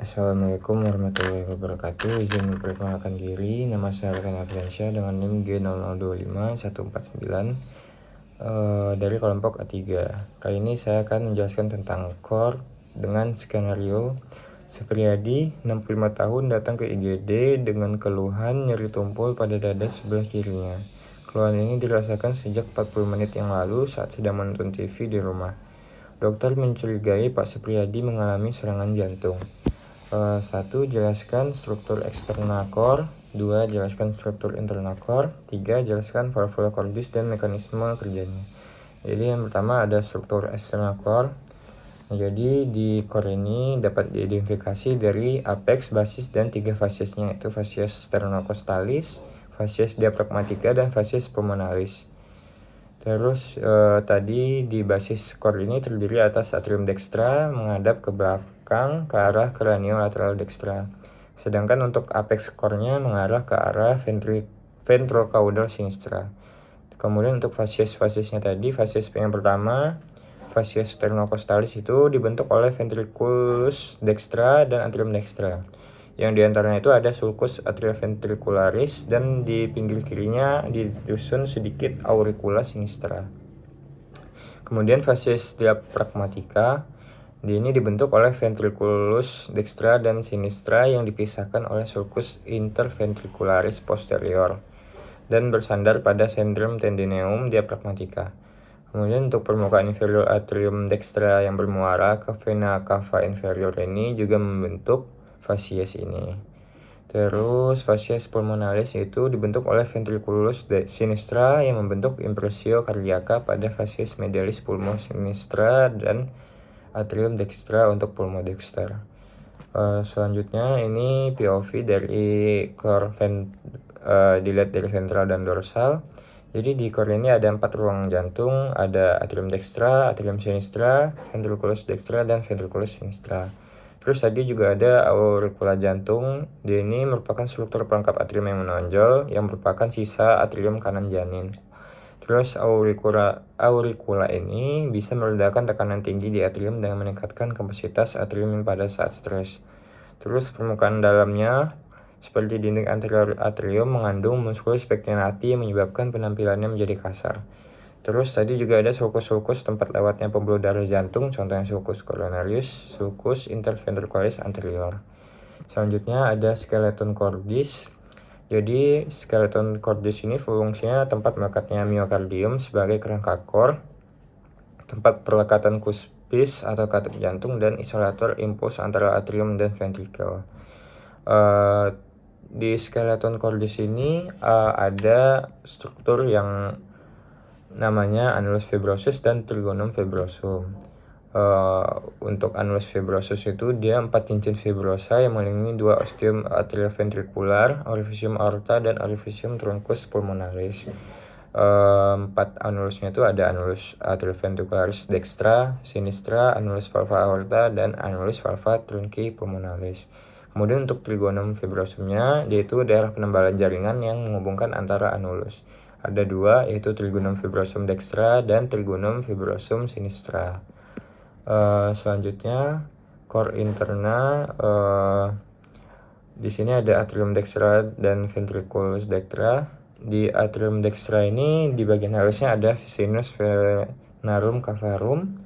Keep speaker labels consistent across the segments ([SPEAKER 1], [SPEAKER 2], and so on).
[SPEAKER 1] Assalamualaikum warahmatullahi wabarakatuh. Izin memperkenalkan diri, nama saya Rekan Afriansyah dengan NIM G0025149 dari kelompok A3. Kali ini saya akan menjelaskan tentang core dengan skenario Supriyadi, 65 tahun, datang ke IGD dengan keluhan nyeri tumpul pada dada sebelah kirinya. Keluhan ini dirasakan sejak 40 menit yang lalu saat sedang menonton TV di rumah. Dokter mencurigai Pak Supriyadi mengalami serangan jantung. 1. Jelaskan struktur eksternal core. 2. Jelaskan struktur internal core. 3. Jelaskan valvula cordis dan mekanisme kerjanya. Jadi yang pertama ada struktur eksternal core. Jadi di core ini dapat diidentifikasi dari apex, basis, dan 3 fasesnya, yaitu fasies sternocostalis, fasies diafragmatica, dan fasies pulmonalis. Terus tadi di basis core ini terdiri atas atrium dextra menghadap ke belakang ke arah craniolateral dextra. Sedangkan untuk apex core-nya mengarah ke arah ventrocaudal sinistra. Kemudian untuk fasies-fasiesnya tadi, fasies yang pertama, fasies sternocostalis itu dibentuk oleh ventriculus dextra dan atrium dextra. Yang diantaranya itu ada sulcus atrioventricularis dan di pinggir kirinya disusun sedikit auricula sinistra. Kemudian fasies diafragmatica ini dibentuk oleh ventriculus dextra dan sinistra yang dipisahkan oleh sulcus interventricularis posterior dan bersandar pada centrum tendineum diafragmatica. Kemudian untuk permukaan inferior atrium dextra yang bermuara ke vena cava inferior ini juga membentuk fasies ini. Terus fasies pulmonalis itu dibentuk oleh ventriculus sinistra yang membentuk impressio cardiaca pada fasies medialis pulmo sinistra dan atrium dextra untuk pulmodexter. Selanjutnya ini POV dari core dilihat dari ventral dan dorsal. Jadi di core ini ada 4 ruang jantung, ada atrium dextra, atrium sinistra, ventriculus dextra, dan ventriculus sinistra. Terus tadi juga ada auricula jantung. Dia ini merupakan struktur pelengkap atrium yang menonjol yang merupakan sisa atrium kanan janin. Terus auricula ini bisa meredakan tekanan tinggi di atrium dengan meningkatkan kapasitas atrium pada saat stres. Terus permukaan dalamnya seperti dinding anterior atrium mengandung musculus pectinati yang menyebabkan penampilannya menjadi kasar. Terus tadi juga ada sulcus tempat lewatnya pembuluh darah jantung, contohnya sulcus coronarius, sulcus interventriculis anterior. Selanjutnya ada skeleton cordis. Jadi skeleton cordis ini fungsinya tempat melekatnya miokardium sebagai kerangka core, tempat perlekatan cuspis atau katup jantung, dan isolator impuls antara atrium dan ventricle. Di skeleton cordis ini ada struktur yang namanya annulus fibrosus dan trigonum fibrosum. Untuk annulus fibrosus itu dia 4 cincin fibrosa yang mengelilingi 2 ostium atrioventricular, orificium aorta, dan orificium truncus pulmonalis. 4 annulusnya itu ada annulus atrioventricularis dextra, sinistra, annulus valva aorta, dan annulus valva trunci pulmonalis. Kemudian untuk trigonum fibrosumnya, yaitu daerah penembalan jaringan yang menghubungkan antara annulus. Ada 2, yaitu trigonum fibrosum dextra dan trigonum fibrosum sinistra. Selanjutnya core interna, di sini ada atrium dextra dan ventriculus dextra. Di atrium dextra ini di bagian halusnya ada sinus venarum cavarum.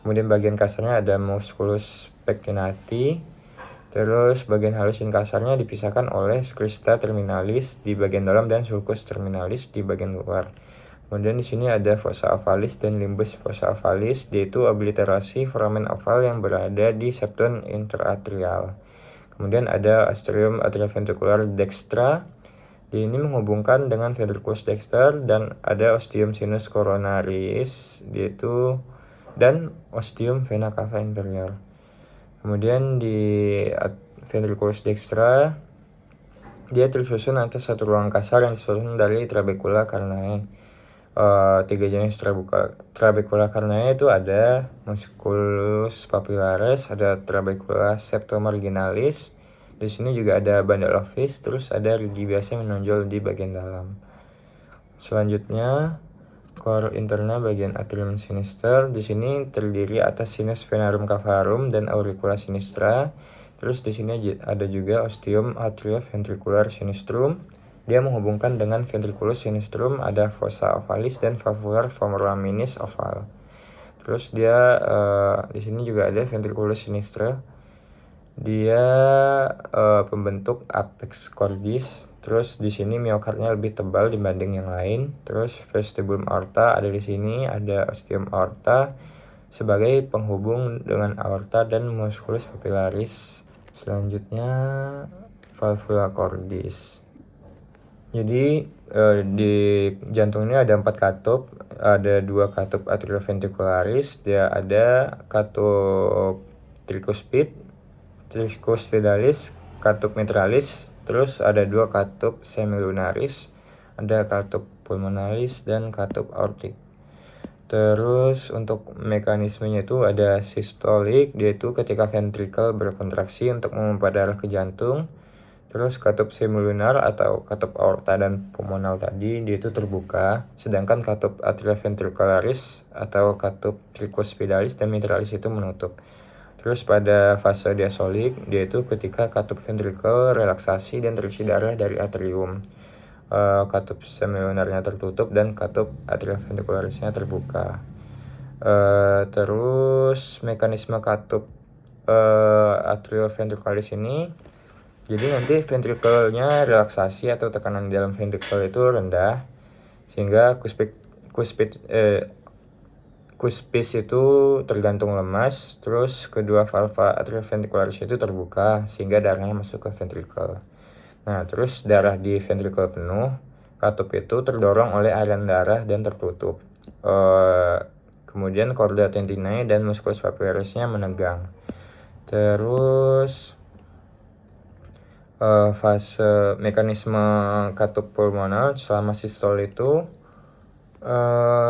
[SPEAKER 1] Kemudian bagian kasarnya ada musculus pectinati. Terus bagian halus dan kasarnya dipisahkan oleh crista terminalis di bagian dalam dan sulcus terminalis di bagian luar. Kemudian di sini ada fossa ovalis dan limbus fossa ovalis, yaitu obliterasi foramen oval yang berada di septum interatrial. Kemudian ada ostium atrioventricular dextra. Ini menghubungkan dengan ventriculus dexter, dan ada ostium sinus coronaris yaitu dan ostium vena cava inferior. Kemudian di ventriculus dextra dia tersusun atas satu ruang kasar yang disusun dari trabecula carneae. 3 jenis trabecula carneae itu ada musculus papillaris, ada trabecula septomarginalis. Di sini juga ada bundle of fish, terus ada rigi biasa menonjol di bagian dalam. Selanjutnya core interna bagian atrium sinister. Di sini terdiri atas sinus venarum cavarum dan auricula sinistra. Terus di sini ada juga ostium atrioventricular sinistrum. Dia menghubungkan dengan ventriculus sinistrum, ada fossa ovalis dan valvular foramininis oval. Terus dia di sini juga ada ventriculus sinistra. Dia pembentuk apex cordis. Terus di sini miokardnya lebih tebal dibanding yang lain. Terus vestibulum aorta ada di sini, ada ostium aorta sebagai penghubung dengan aorta dan musculus papillaris. Selanjutnya valvula cordis. Jadi di jantung ini ada 4 katup, ada 2 katup atrioventricularis, dia ada katup tricuspidalis, katup mitralis, terus ada 2 katup semilunaris, ada katup pulmonalis dan katup aortik. Terus untuk mekanismenya itu ada sistolik, yaitu ketika ventrikel berkontraksi untuk memompa darah ke jantung. Terus katup semilunar atau katup aorta dan pulmonal tadi dia itu terbuka, sedangkan katup atrioventricularis atau katup tricuspidalis dan mitralis itu menutup. Terus pada fase diastolik dia itu ketika katup ventrikel relaksasi dan terisi darah dari atrium. Katup semilunarnya tertutup dan katup atrioventricularisnya terbuka. Terus mekanisme katup atrioventricularis ini, jadi nanti ventrikelnya relaksasi atau tekanan di dalam ventrikel itu rendah, sehingga cuspis itu tergantung lemas. Terus kedua valva atrioventricularis itu terbuka sehingga darahnya masuk ke ventrikel. Nah, terus darah di ventrikel penuh, katup itu terdorong oleh aliran darah dan tertutup. Kemudian chorda tendinae dan musculus papillarisnya menegang. Terus fase mekanisme katup pulmonal selama sistol itu,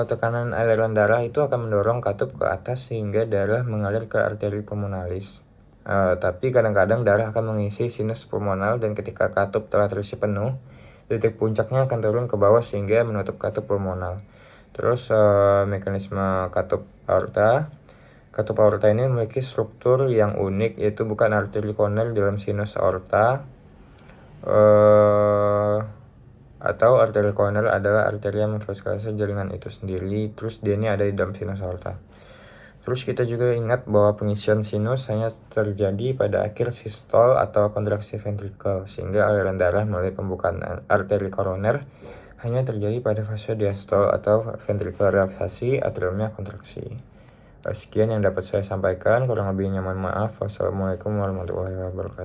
[SPEAKER 1] tekanan aliran darah itu akan mendorong katup ke atas sehingga darah mengalir ke arteri pulmonalis. Tapi kadang-kadang darah akan mengisi sinus pulmonal, dan ketika katup telah terisi penuh, titik puncaknya akan turun ke bawah sehingga menutup katup pulmonal. Terus mekanisme katup aorta. Katup aorta ini memiliki struktur yang unik, yaitu bukan arteri koroner dalam sinus aorta, atau arteri koroner adalah arteri yang memvaskulasasi jaringan itu sendiri. Terus dia ini ada di dalam sinus aorta. Terus kita juga ingat bahwa pengisian sinus hanya terjadi pada akhir sistol atau kontraksi ventrikel, sehingga aliran darah melalui pembukaan arteri koroner hanya terjadi pada fase diastol atau ventrikel relaksasi, atriumnya kontraksi. Sekian yang dapat saya sampaikan, kurang lebihnya mohon maaf. Wassalamualaikum warahmatullahi wabarakatuh.